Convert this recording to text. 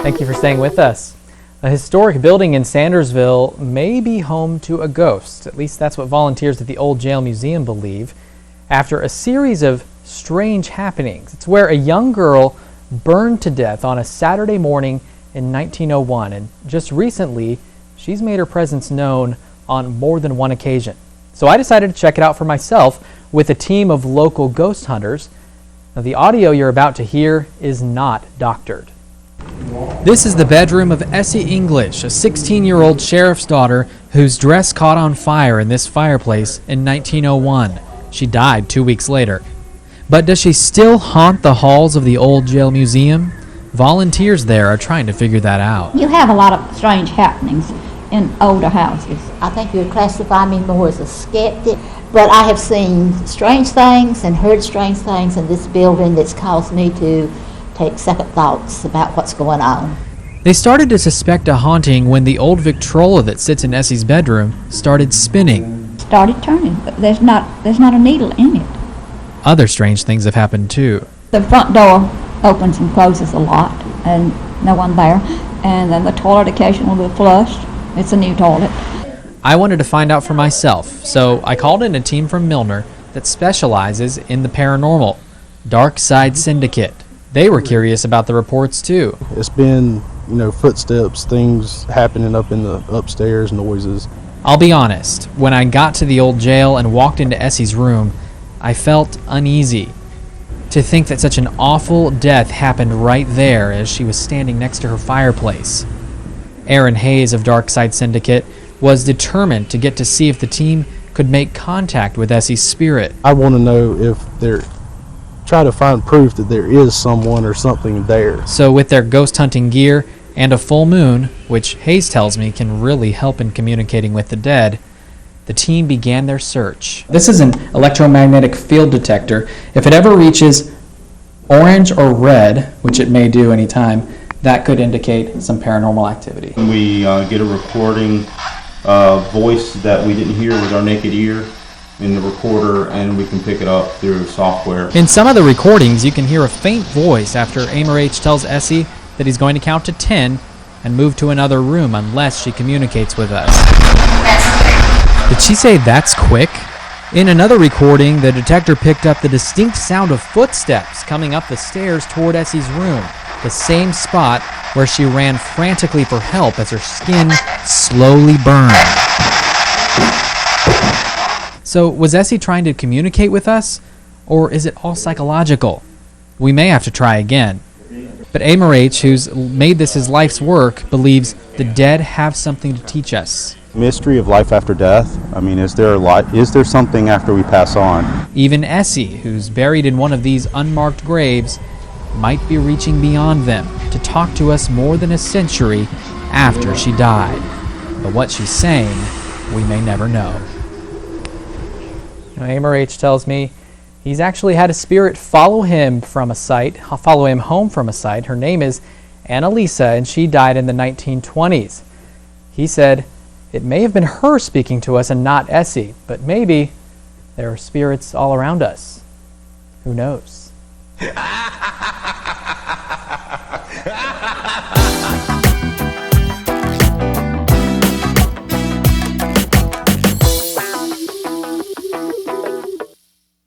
Thank you for staying with us. A historic building in Sandersville may be home to a ghost. At least that's what volunteers at the Old Jail Museum believe. After a series of strange happenings, it's where a young girl burned to death on a Saturday morning in 1901, and just recently she's made her presence known on more than one occasion. So I decided to check it out for myself with a team of local ghost hunters. Now, the audio you're about to hear is not doctored. This is the bedroom of Essie English, a 16-year-old sheriff's daughter whose dress caught on fire in this fireplace in 1901. She died 2 weeks later. But does she still haunt the halls of the Old Jail Museum? Volunteers there are trying to figure that out. You have a lot of strange happenings in older houses. I think you would classify me more as a skeptic, but I have seen strange things and heard strange things in this building that's caused me to take second thoughts about what's going on. They started to suspect a haunting when the old Victrola that sits in Essie's bedroom started spinning. Started turning, but there's not a needle in it. Other strange things have happened too. The front door opens and closes a lot, and no one there. And then the toilet occasionally will be flushed. It's a new toilet. I wanted to find out for myself, so I called in a team from Milner that specializes in the paranormal, DARKSIDE Syndicate. They were curious about the reports too. It's been, footsteps, things happening up in the upstairs, noises. I'll be honest, when I got to the old jail and walked into Essie's room, I felt uneasy. To think that such an awful death happened right there as she was standing next to her fireplace. Aaron Hayes of DARKSIDE Syndicate was determined to get to see if the team could make contact with Essie's spirit. I want to know if they're try to find proof that there is someone or something there. So with their ghost hunting gear and a full moon, which Hayes tells me can really help in communicating with the dead, the team began their search. This is an electromagnetic field detector. If it ever reaches orange or red, which it may do anytime, that could indicate some paranormal activity. We get a recording voice that we didn't hear with our naked ear in the recorder, and we can pick it up through software. In some of the recordings, you can hear a faint voice after AYMERICH tells Essie that he's going to count to 10 and move to another room unless she communicates with us. Did she say that's quick? In another recording, the detector picked up the distinct sound of footsteps coming up the stairs toward Essie's room, the same spot where she ran frantically for help as her skin slowly burned. So was Essie trying to communicate with us, or is it all psychological? We may have to try again. But AYMERICH, who's made this his life's work, believes the dead have something to teach us. Mystery of life after death. I mean, is there something after we pass on? Even Essie, who's buried in one of these unmarked graves, might be reaching beyond them to talk to us more than a century after she died. But what she's saying, we may never know. AYMERICH tells me he's actually had a spirit follow him home from a site. Her name is Annalisa, and she died in the 1920s. He said it may have been her speaking to us and not Essie, but maybe there are spirits all around us. Who knows?